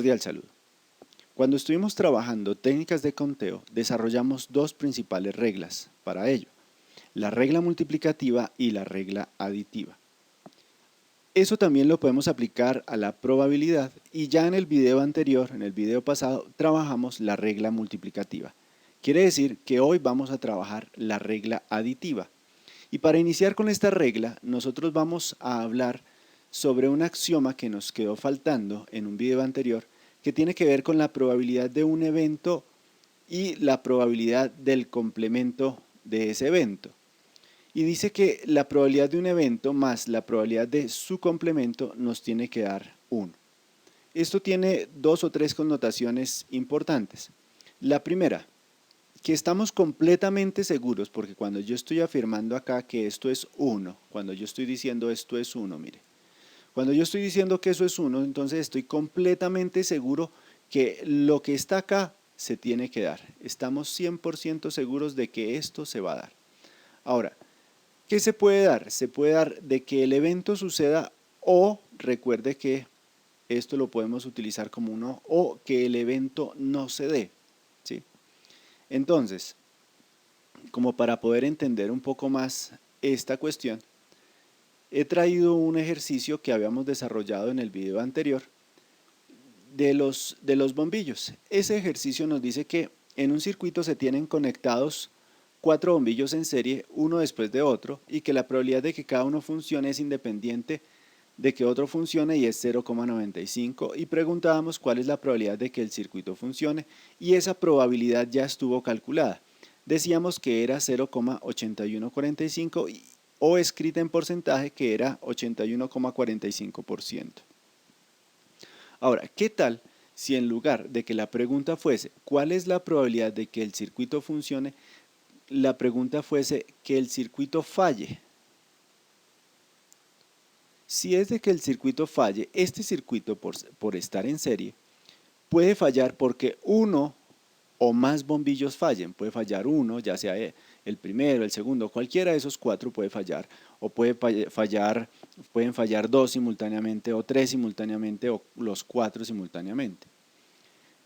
cordial saludo. Cuando estuvimos trabajando técnicas de conteo, desarrollamos dos principales reglas para ello, la regla multiplicativa y la regla aditiva. Eso también lo podemos aplicar a la probabilidad y ya en el video anterior, en el video pasado, trabajamos la regla multiplicativa. Quiere decir que hoy vamos a trabajar la regla aditiva. Y para iniciar con esta regla, nosotros vamos a hablar sobre un axioma que nos quedó faltando en un video anterior, que tiene que ver con la probabilidad de un evento y la probabilidad del complemento de ese evento. Y dice que la probabilidad de un evento más la probabilidad de su complemento nos tiene que dar 1. Esto tiene dos o tres connotaciones importantes. La primera, que estamos completamente seguros, porque cuando yo estoy afirmando acá que esto es 1, cuando yo estoy diciendo esto es 1, mire, cuando yo estoy diciendo que eso es 1, entonces estoy completamente seguro que lo que está acá se tiene que dar. Estamos 100% seguros de que esto se va a dar. Ahora, ¿qué se puede dar? Se puede dar de que el evento suceda o, recuerde que esto lo podemos utilizar como uno, o que el evento no se dé, ¿sí? Entonces, como para poder entender un poco más esta cuestión, he traído un ejercicio que habíamos desarrollado en el video anterior de los bombillos. Ese ejercicio nos dice que en un circuito se tienen conectados 4 bombillos en serie, uno después de otro, y que la probabilidad de que cada uno funcione es independiente de que otro funcione y es 0,95, y preguntábamos cuál es la probabilidad de que el circuito funcione, y esa probabilidad ya estuvo calculada. Decíamos que era 0,8145 o escrita en porcentaje que era 81,45%. Ahora, ¿qué tal si en lugar de que la pregunta fuese ¿cuál es la probabilidad de que el circuito funcione?, la pregunta fuese que el circuito falle? Si es de que el circuito falle, este circuito por estar en serie puede fallar porque uno o más bombillos fallen. Puede fallar uno, ya sea el primero, el segundo, cualquiera de esos 4 puede fallar, o pueden fallar 2 simultáneamente, o 3 simultáneamente, o los 4 simultáneamente.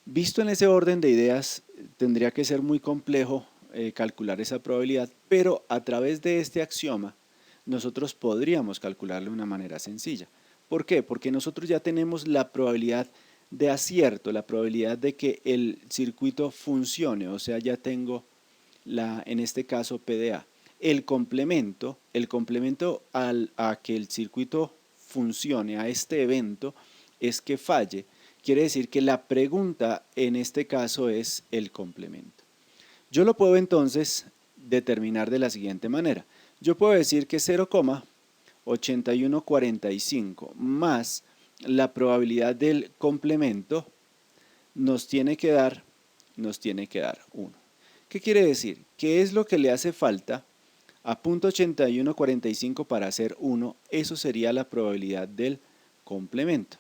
Visto en ese orden de ideas, tendría que ser muy complejo calcular esa probabilidad, pero a través de este axioma nosotros podríamos calcularlo de una manera sencilla. ¿Por qué? Porque nosotros ya tenemos la probabilidad de acierto, la probabilidad de que el circuito funcione, o sea, ya tengo en este caso PDA. El complemento a que el circuito funcione, a este evento, es que falle. Quiere decir que la pregunta en este caso es el complemento. Yo lo puedo entonces determinar de la siguiente manera. Yo puedo decir que 0,8145 más la probabilidad del complemento nos tiene que dar 1. ¿Qué quiere decir? ¿Qué es lo que le hace falta a .8145 para hacer 1? Eso sería la probabilidad del complemento.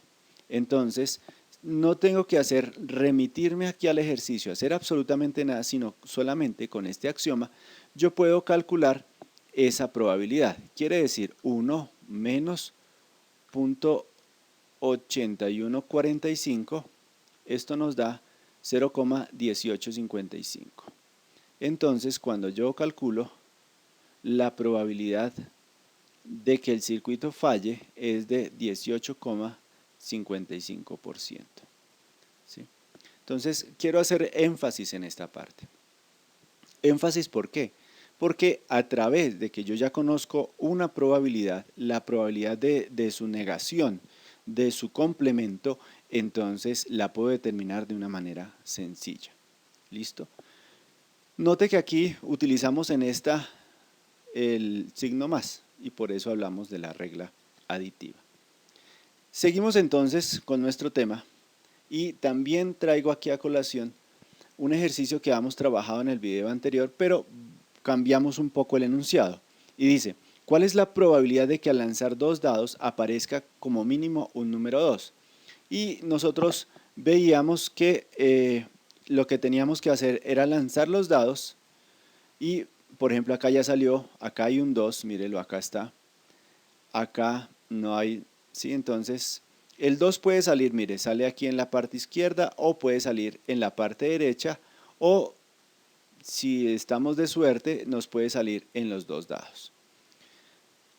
Entonces, no tengo que remitirme aquí al ejercicio, hacer absolutamente nada, sino solamente con este axioma yo puedo calcular esa probabilidad. Quiere decir 1 menos .8145, esto nos da 0,1855. Entonces, cuando yo calculo, la probabilidad de que el circuito falle es de 18,55%. ¿Sí? Entonces, quiero hacer énfasis en esta parte. ¿Énfasis por qué? Porque a través de que yo ya conozco una probabilidad, la probabilidad de su negación, de su complemento, entonces la puedo determinar de una manera sencilla. ¿Listo? Note que aquí utilizamos en esta el signo más y por eso hablamos de la regla aditiva. Seguimos entonces con nuestro tema y también traigo aquí a colación un ejercicio que habíamos trabajado en el video anterior, pero cambiamos un poco el enunciado y dice: ¿cuál es la probabilidad de que al lanzar 2 dados aparezca como mínimo un número 2? Y nosotros veíamos que lo que teníamos que hacer era lanzar los dados y, por ejemplo, acá ya salió, acá hay un 2, mírelo, acá está, acá no hay, ¿sí? Entonces El 2 puede salir, mire, sale aquí en la parte izquierda o puede salir en la parte derecha o si estamos de suerte nos puede salir en los dos dados.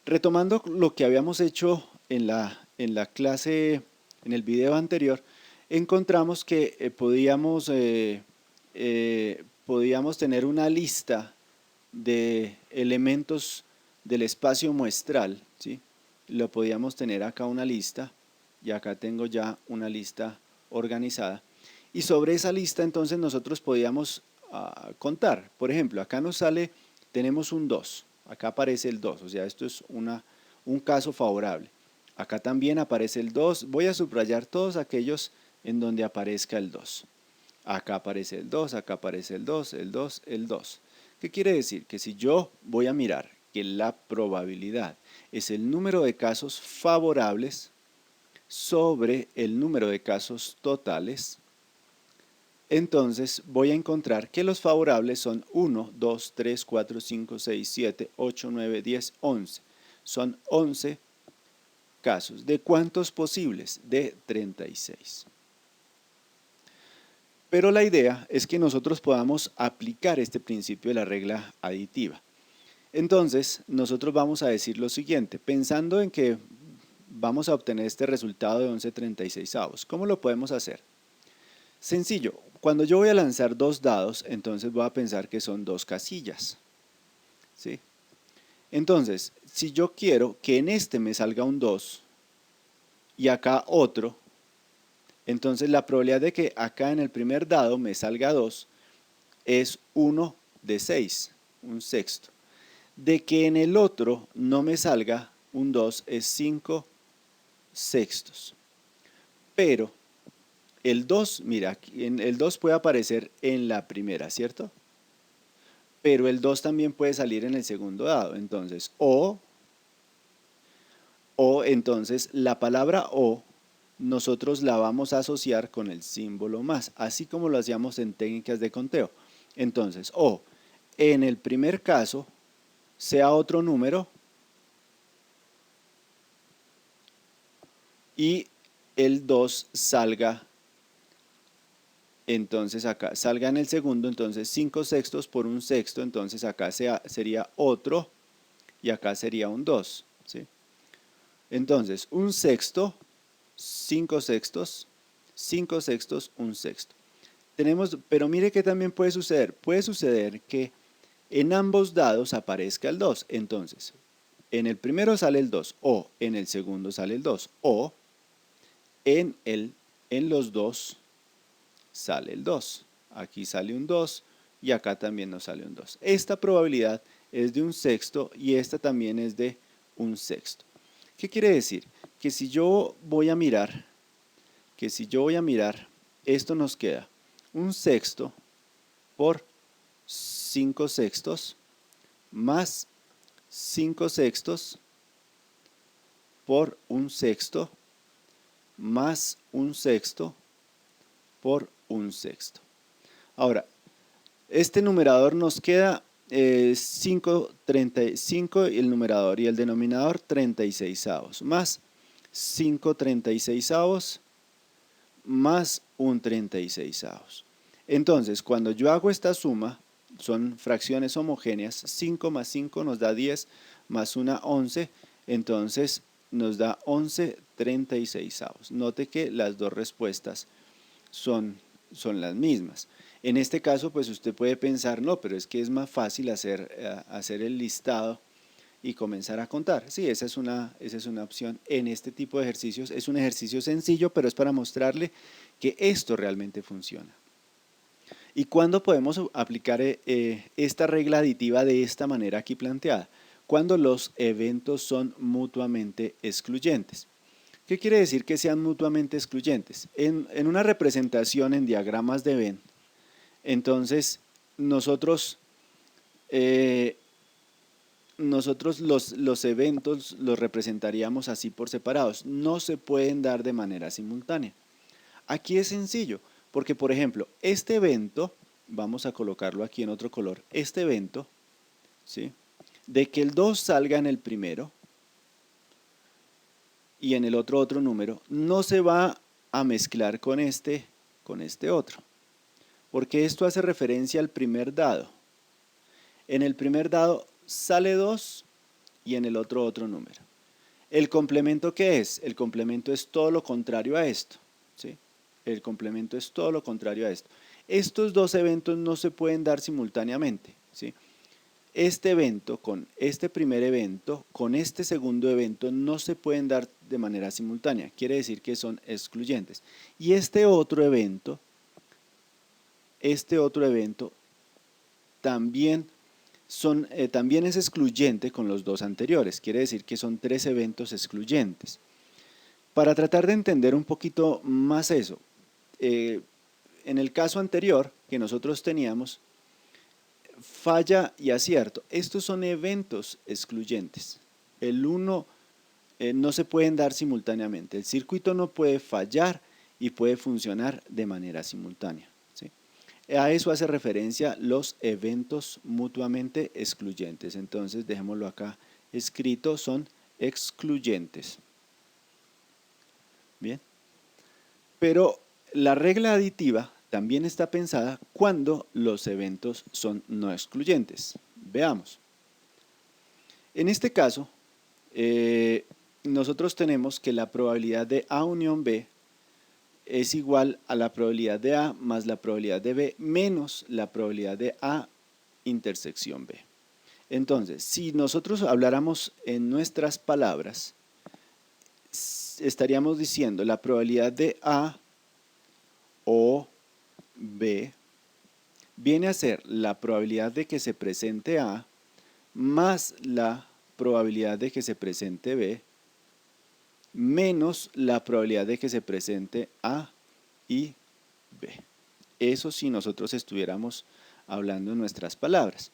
Retomando lo que habíamos hecho en la clase, en el video anterior, encontramos que podíamos tener una lista de elementos del espacio muestral, ¿sí? Lo podíamos tener acá una lista y acá tengo ya una lista organizada y sobre esa lista entonces nosotros podíamos contar. Por ejemplo, acá nos sale, tenemos un 2, acá aparece el 2, o sea, esto es un caso favorable. Acá también aparece el 2, voy a subrayar todos aquellos en donde aparezca el 2. Acá aparece el 2, acá aparece el 2, el 2, el 2. ¿Qué quiere decir? Que si yo voy a mirar que la probabilidad es el número de casos favorables sobre el número de casos totales, entonces voy a encontrar que los favorables son 1, 2, 3, 4, 5, 6, 7, 8, 9, 10, 11. Son 11 casos. ¿De cuántos posibles? De 36. Pero la idea es que nosotros podamos aplicar este principio de la regla aditiva. Entonces, nosotros vamos a decir lo siguiente, pensando en que vamos a obtener este resultado de 11/36. ¿Cómo lo podemos hacer? Sencillo, cuando yo voy a lanzar dos dados, entonces voy a pensar que son dos casillas, ¿sí? Entonces, si yo quiero que en este me salga un 2 y acá otro, entonces la probabilidad de que acá en el primer dado me salga 2 es 1 de 6, un sexto. De que en el otro no me salga un 2 es 5 sextos. Pero el 2, mira, el 2 puede aparecer en la primera, ¿cierto? Pero el 2 también puede salir en el segundo dado. Entonces, o entonces la palabra o nosotros la vamos a asociar con el símbolo más, así como lo hacíamos en técnicas de conteo. Entonces, o en el primer caso sea otro número y el 2 salga, entonces acá salga en el segundo, entonces 5 sextos por un sexto, entonces acá sería otro y acá sería un 2, ¿sí? Entonces un sexto, 5 sextos, 5 sextos, un sexto. Pero mire que también puede suceder que en ambos dados aparezca el 2, entonces en el primero sale el 2 o en el segundo sale el 2 o en los dos sale el 2. Aquí sale un 2 y acá también nos sale un 2. Esta probabilidad es de un sexto y esta también es de un sexto. ¿Qué quiere decir? Que si yo voy a mirar, esto nos queda un sexto por 5 sextos más 5 sextos por un sexto más un sexto por un sexto. Ahora, este numerador nos queda 5/35 el numerador y el denominador 36avos más 5/36avos más un 36avos. Entonces, cuando yo hago esta suma, son fracciones homogéneas, 5 más 5 nos da 10, más una 11, entonces nos da 11/36avos. Note que las dos respuestas son las mismas. En este caso, pues usted puede pensar, no, pero es que es más fácil hacer el listado y comenzar a contar. Sí, esa es una opción en este tipo de ejercicios. Es un ejercicio sencillo, pero es para mostrarle que esto realmente funciona. ¿Y cuándo podemos aplicar esta regla aditiva de esta manera aquí planteada? Cuando los eventos son mutuamente excluyentes. ¿Qué quiere decir que sean mutuamente excluyentes? En una representación en diagramas de Venn, entonces nosotros los eventos los representaríamos así por separados, no se pueden dar de manera simultánea. Aquí es sencillo, porque por ejemplo, este evento, vamos a colocarlo aquí en otro color, este evento, ¿sí?, de que el 2 salga en el primero, y en el otro número, no se va a mezclar con este otro, porque esto hace referencia al primer dado. En el primer dado sale 2 y en el otro número. ¿El complemento qué es? El complemento es todo lo contrario a esto, ¿sí? El complemento es todo lo contrario a esto. Estos dos eventos no se pueden dar simultáneamente, ¿sí? Este evento con este primer evento, con este segundo evento, no se pueden dar de manera simultánea. Quiere decir que son excluyentes. Y este otro evento también también es excluyente con los dos anteriores, quiere decir que son 3 eventos excluyentes. Para tratar de entender un poquito más eso, en el caso anterior que nosotros teníamos, falla y acierto, estos son eventos excluyentes. El uno no se pueden dar simultáneamente, el circuito no puede fallar y puede funcionar de manera simultánea. A eso hace referencia los eventos mutuamente excluyentes. Entonces dejémoslo acá escrito, son excluyentes. Bien. Pero la regla aditiva también está pensada cuando los eventos son no excluyentes. Veamos. En este caso, nosotros tenemos que la probabilidad de A unión B es igual a la probabilidad de A más la probabilidad de B menos la probabilidad de A intersección B. Entonces, si nosotros habláramos en nuestras palabras, estaríamos diciendo la probabilidad de A o B viene a ser la probabilidad de que se presente A más la probabilidad de que se presente B menos la probabilidad de que se presente A y B. Eso si nosotros estuviéramos hablando en nuestras palabras.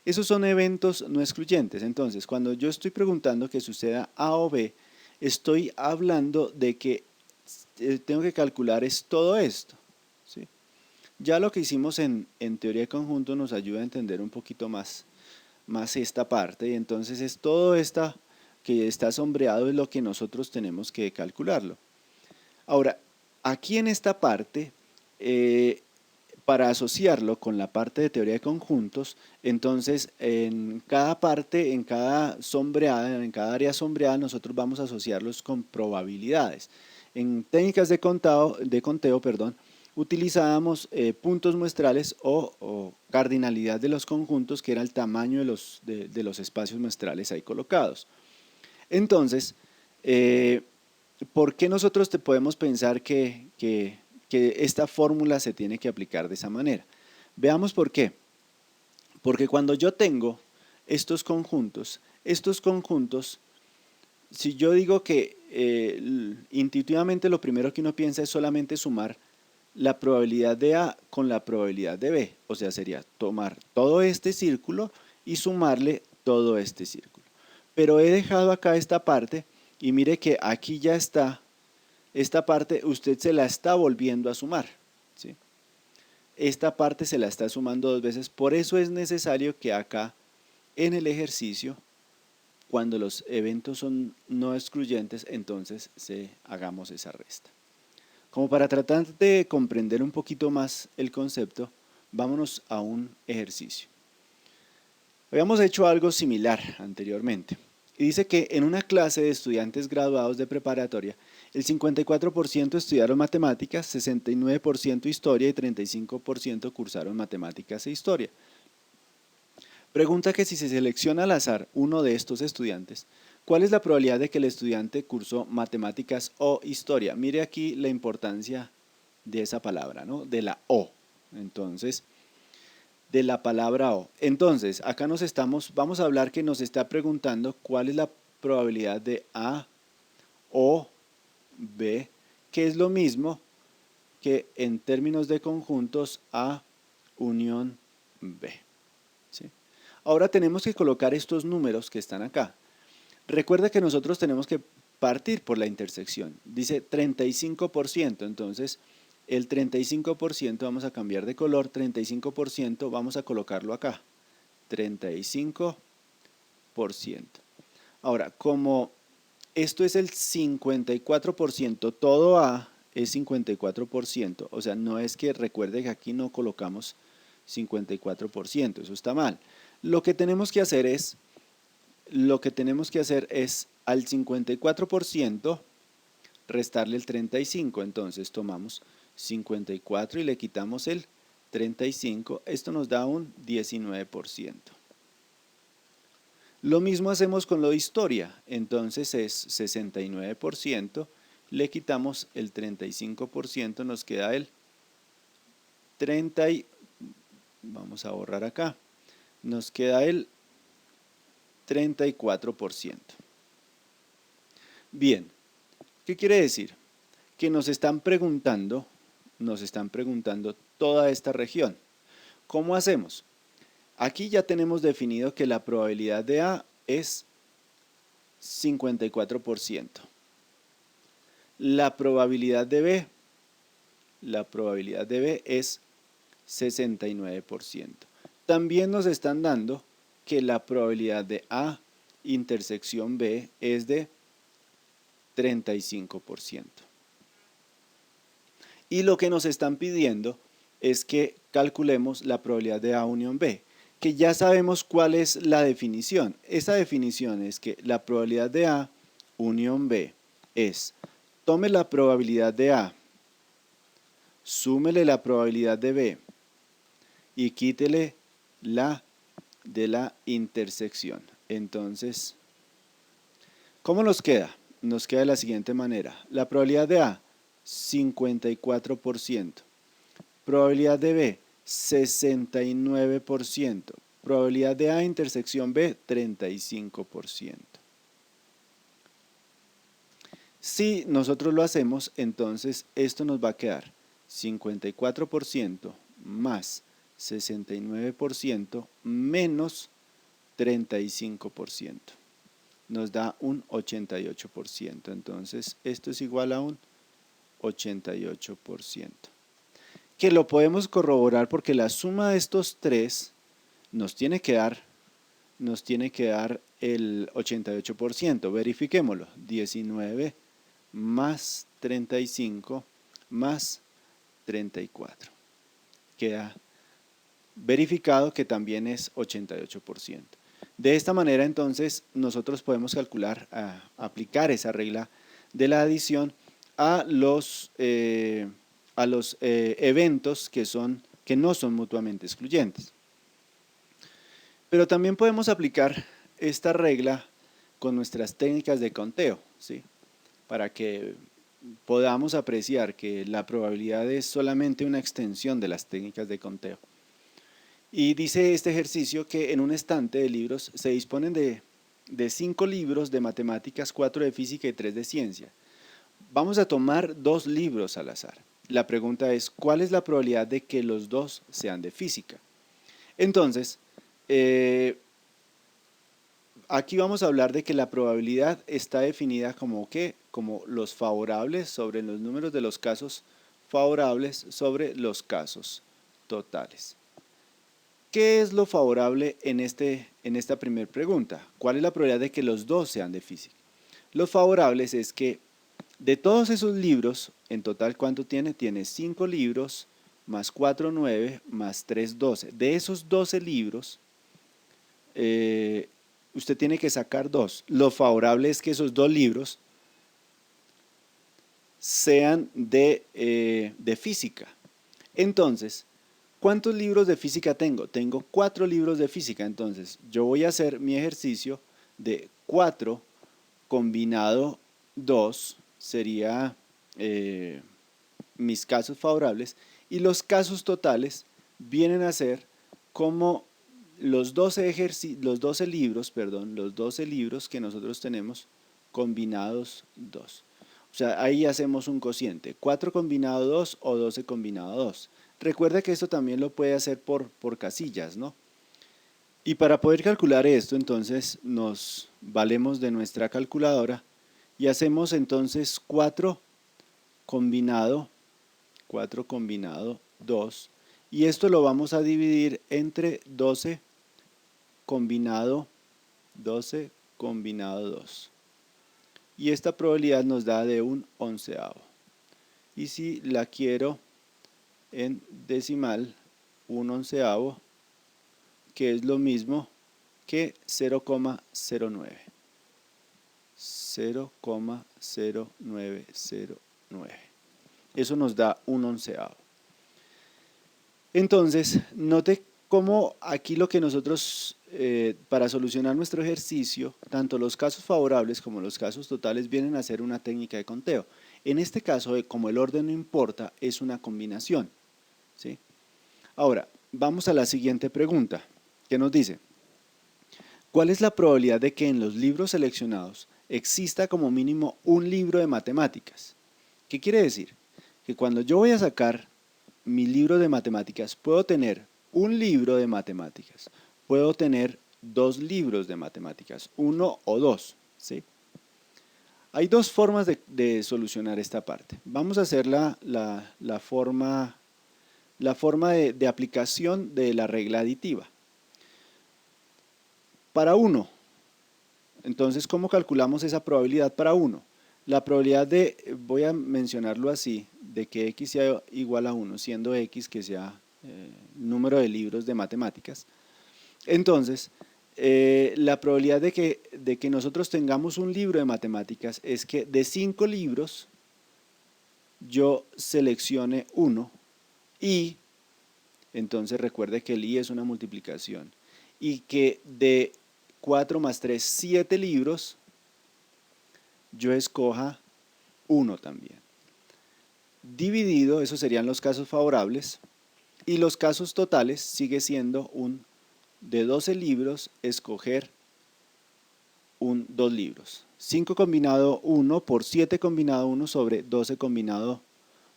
Esos son eventos no excluyentes. Entonces, cuando yo estoy preguntando que suceda A o B, estoy hablando de que tengo que calcular es todo esto, ¿sí? Ya lo que hicimos en teoría de conjunto nos ayuda a entender un poquito más esta parte, y entonces es todo esta que está sombreado es lo que nosotros tenemos que calcularlo. Ahora, aquí en esta parte, para asociarlo con la parte de teoría de conjuntos, entonces en cada parte, en cada sombreada, en cada área sombreada, nosotros vamos a asociarlos con probabilidades. En técnicas de conteo, utilizábamos puntos muestrales o cardinalidad de los conjuntos, que era el tamaño de los espacios muestrales ahí colocados. Entonces, ¿por qué nosotros podemos pensar que esta fórmula se tiene que aplicar de esa manera? Veamos por qué. Porque cuando yo tengo estos conjuntos, si yo digo que intuitivamente lo primero que uno piensa es solamente sumar la probabilidad de A con la probabilidad de B, o sea, sería tomar todo este círculo y sumarle todo este círculo. Pero he dejado acá esta parte y mire que aquí ya está, esta parte usted se la está volviendo a sumar, ¿sí? Esta parte se la está sumando 2 veces, por eso es necesario que acá en el ejercicio, cuando los eventos son no excluyentes, entonces hagamos esa resta. Como para tratar de comprender un poquito más el concepto, vámonos a un ejercicio. Habíamos hecho algo similar anteriormente. Y dice que en una clase de estudiantes graduados de preparatoria, el 54% estudiaron matemáticas, 69% historia y 35% cursaron matemáticas e historia. Pregunta que si se selecciona al azar uno de estos estudiantes, ¿cuál es la probabilidad de que el estudiante cursó matemáticas o historia? Mire aquí la importancia de esa palabra, ¿no? De la O. Entonces, de la palabra O. Entonces, acá vamos a hablar que nos está preguntando cuál es la probabilidad de A o B, que es lo mismo que en términos de conjuntos A unión B. ¿Sí? Ahora tenemos que colocar estos números que están acá. Recuerda que nosotros tenemos que partir por la intersección. Dice 35%, entonces el 35% vamos a cambiar de color, 35% vamos a colocarlo acá, 35%. Ahora, como esto es el 54%, todo A es 54%, o sea, no es que recuerde que aquí no colocamos 54%, eso está mal. Lo que tenemos que hacer es al 54% restarle el 35, entonces tomamos 54 y le quitamos el 35, esto nos da un 19%. Lo mismo hacemos con lo de historia, entonces es 69%, le quitamos el 35%, nos queda el 30 vamos a borrar acá, nos queda el 34%. Bien, ¿qué quiere decir? Que nos están preguntando toda esta región. ¿Cómo hacemos? Aquí ya tenemos definido que la probabilidad de A es 54%. La probabilidad de B es 69%. También nos están dando que la probabilidad de A intersección B es de 35%. Y lo que nos están pidiendo es que calculemos la probabilidad de A unión B, que ya sabemos cuál es la definición. Esa definición es que la probabilidad de A unión B es, tome la probabilidad de A, súmele la probabilidad de B y quítele la de la intersección. Entonces, ¿cómo nos queda? Nos queda de la siguiente manera. La probabilidad de A, 54%. Probabilidad de B, 69%. Probabilidad de A intersección B, 35%. Si nosotros lo hacemos, entonces esto nos va a quedar 54% más 69% menos 35%. Nos da un 88%. Entonces esto es igual a un 88%. Que lo podemos corroborar porque la suma de estos tres nos tiene que dar el 88%. Verifiquémoslo. 19 más 35 más 34. Queda verificado que también es 88%. De esta manera entonces nosotros podemos calcular, aplicar esa regla de la adición a los eventos que no son mutuamente excluyentes. Pero también podemos aplicar esta regla con nuestras técnicas de conteo, ¿sí? Para que podamos apreciar que la probabilidad es solamente una extensión de las técnicas de conteo. Y dice este ejercicio que en un estante de libros se disponen de 5 libros de matemáticas, 4 de física y 3 de ciencia. Vamos a tomar 2 libros al azar. La pregunta es, ¿cuál es la probabilidad de que los 2 sean de física? Entonces, aquí vamos a hablar de que la probabilidad está definida como ¿qué? Como los favorables sobre los números de los casos favorables sobre los casos totales. ¿Qué es lo favorable en esta primera pregunta? ¿Cuál es la probabilidad de que los 2 sean de física? Los favorables es que de todos esos libros, en total, ¿cuánto tiene? Tiene 5 libros, más 4, 9, más 3, 12. De esos 12 libros, usted tiene que sacar 2. Lo favorable es que esos 2 libros sean de física. Entonces, ¿cuántos libros de física tengo? Tengo 4 libros de física. Entonces, yo voy a hacer mi ejercicio de 4 combinado 2 sería mis casos favorables, y los casos totales vienen a ser como los 12 libros que nosotros tenemos combinados 2. O sea, ahí hacemos un cociente, 4 combinado 2 o 12 combinado 2. Recuerda que esto también lo puede hacer por casillas, ¿no? Y para poder calcular esto, entonces nos valemos de nuestra calculadora y hacemos entonces 4 combinado 2, y esto lo vamos a dividir entre 12 combinado 2. y esta probabilidad nos da de un onceavo. Y si la quiero en decimal, un onceavo, que es lo mismo que 0,09. 0,0909. Eso nos da un onceavo. Entonces, note cómo aquí lo que nosotros, para solucionar nuestro ejercicio, tanto los casos favorables como los casos totales vienen a ser una técnica de conteo. En este caso, como el orden no importa, es una combinación, ¿sí? Ahora, vamos a la siguiente pregunta, que nos dice: ¿cuál es la probabilidad de que en los libros seleccionados exista como mínimo un libro de matemáticas? ¿Qué quiere decir? Que cuando yo voy a sacar mi libro de matemáticas, puedo tener un libro de matemáticas, puedo tener dos libros de matemáticas, uno o dos, ¿sí? Hay dos formas de solucionar esta parte. Vamos a hacer la forma de aplicación de la regla aditiva. Para 1, entonces, ¿cómo calculamos esa probabilidad para 1? La probabilidad de, voy a mencionarlo así, de que x sea igual a 1, siendo x que sea número de libros de matemáticas. Entonces, la probabilidad de que nosotros tengamos un libro de matemáticas es que de 5 libros yo seleccione uno y, entonces recuerde que el i es una multiplicación, y que de 4 más 3, 7 libros, yo escoja uno también. Dividido, esos serían los casos favorables, y los casos totales sigue siendo de 12 libros, escoger 2 libros. 5 combinado 1 por 7 combinado 1 sobre 12 combinado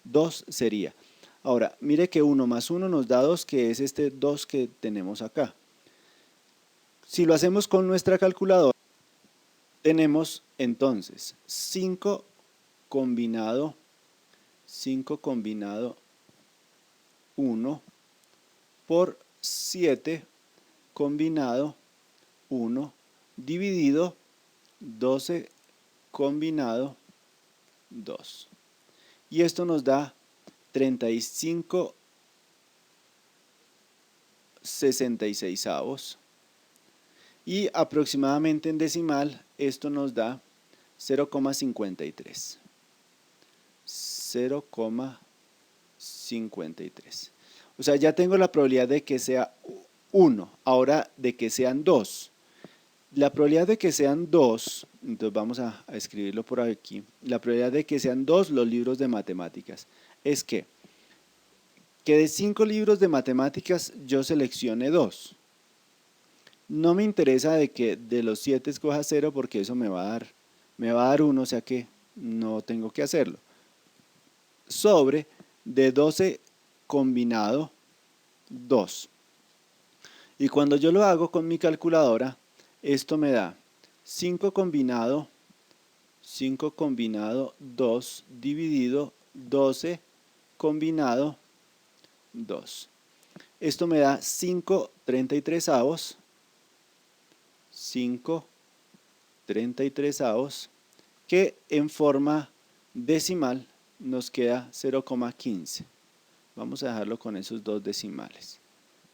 2 sería. Ahora, mire que 1 más 1 nos da 2, que es este 2 que tenemos acá. Si lo hacemos con nuestra calculadora, tenemos entonces 5 combinado 1 por 7 combinado 1 dividido 12 combinado 2. Y esto nos da 35 66avos. Y aproximadamente en decimal esto nos da 0,53. 0,53. O sea, ya tengo la probabilidad de que sea 1, ahora de que sean 2. La probabilidad de que sean 2, entonces vamos a escribirlo por aquí, la probabilidad de que sean 2 los libros de matemáticas es que de 5 libros de matemáticas yo seleccione 2. No me interesa de que de los 7 escoja 0 porque eso me va a dar 1, o sea que no tengo que hacerlo. Sobre de 12 combinado 2. Y cuando yo lo hago con mi calculadora, esto me da 5 combinado 2 dividido 12 combinado 2. Esto me da 5/33avos. 5/33avos, que en forma decimal nos queda 0,15. Vamos a dejarlo con esos dos decimales,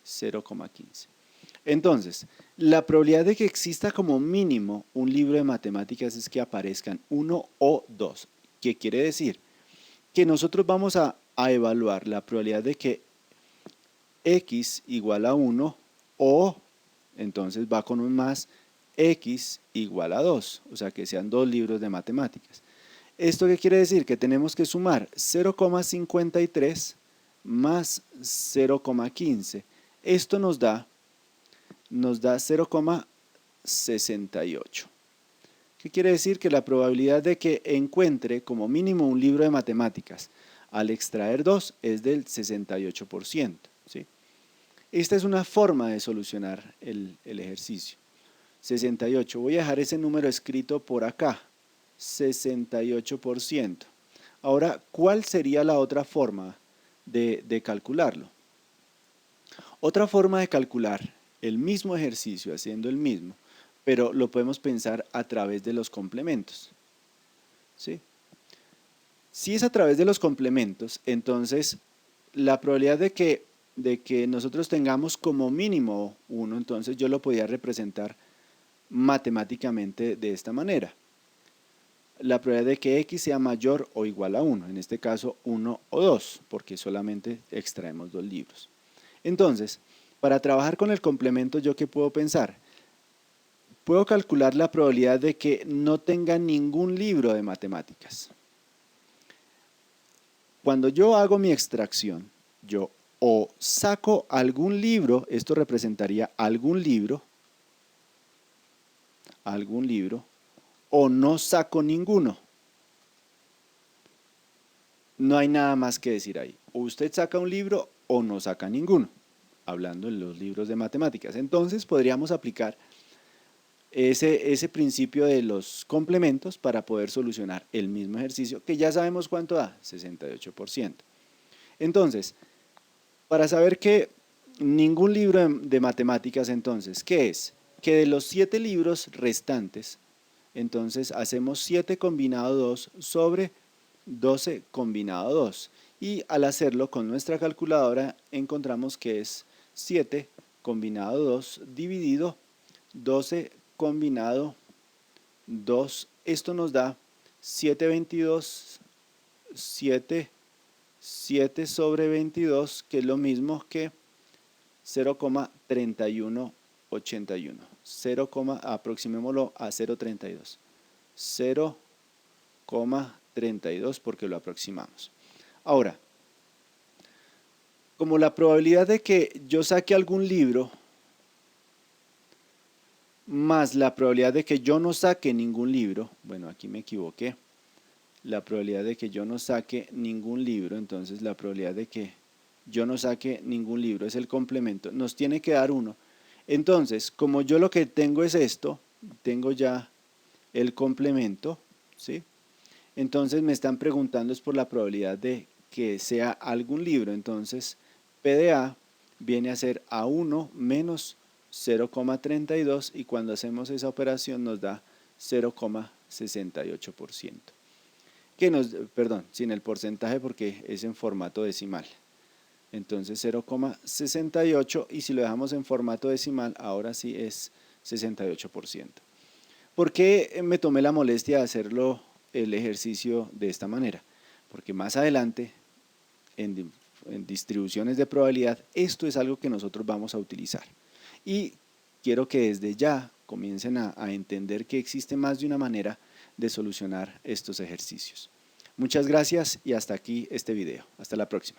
0,15. Entonces, la probabilidad de que exista como mínimo un libro de matemáticas es que aparezcan 1 o 2. ¿Qué quiere decir? Que nosotros vamos a evaluar la probabilidad de que x igual a 1 o, entonces va con un más, x igual a 2, o sea que sean 2 libros de matemáticas. ¿Esto qué quiere decir? Que tenemos que sumar 0,53 más 0,15. Esto nos da 0,68. ¿Qué quiere decir? Que la probabilidad de que encuentre como mínimo un libro de matemáticas al extraer 2 es del 68%. ¿Sí? Esta es una forma de solucionar el ejercicio. 68. Voy a dejar ese número escrito por acá. 68%. Ahora, ¿cuál sería la otra forma de calcularlo? Otra forma de calcular el mismo ejercicio, haciendo el mismo, pero lo podemos pensar a través de los complementos. ¿sí? Si es a través de los complementos, entonces la probabilidad de que nosotros tengamos como mínimo 1, entonces yo lo podía representar matemáticamente de esta manera. La probabilidad de que x sea mayor o igual a 1, en este caso 1 o 2, porque solamente extraemos 2 libros. Entonces, para trabajar con el complemento, ¿yo qué puedo pensar? Puedo calcular la probabilidad de que no tenga ningún libro de matemáticas. Cuando yo hago mi extracción, yo o saco algún libro, esto representaría algún libro, o no saco ninguno. No hay nada más que decir ahí. O usted saca un libro o no saca ninguno, hablando en los libros de matemáticas. Entonces podríamos aplicar ese principio de los complementos para poder solucionar el mismo ejercicio que ya sabemos cuánto da, 68%. Entonces, para saber que ningún libro de matemáticas, entonces, ¿qué es? Que de los 7 libros restantes, entonces hacemos 7 combinado 2 sobre 12 combinado 2. Y al hacerlo con nuestra calculadora encontramos que es 7 combinado 2 dividido 12 combinado 2. Esto nos da 7/22, 7 sobre 22, que es lo mismo que 0,3181. Aproximémoslo a 0,32. 0,32 porque lo aproximamos. Ahora, como la probabilidad de que yo saque algún libro más la probabilidad de que yo no saque ningún libro, bueno, aquí me equivoqué, la probabilidad de que yo no saque ningún libro, entonces la probabilidad de que yo no saque ningún libro es el complemento, nos tiene que dar 1. Entonces, como yo lo que tengo es esto, tengo ya el complemento, ¿sí? Entonces me están preguntando es por la probabilidad de que sea algún libro, entonces P de A viene a ser A1 menos 0,32 y cuando hacemos esa operación nos da 0,68%. Perdón, sin el porcentaje porque es en formato decimal. Entonces 0,68 y si lo dejamos en formato decimal, ahora sí es 68%. ¿Por qué me tomé la molestia de hacerlo el ejercicio de esta manera? Porque más adelante, en distribuciones de probabilidad, esto es algo que nosotros vamos a utilizar. Y quiero que desde ya comiencen a entender que existe más de una manera de solucionar estos ejercicios. Muchas gracias y hasta aquí este video. Hasta la próxima.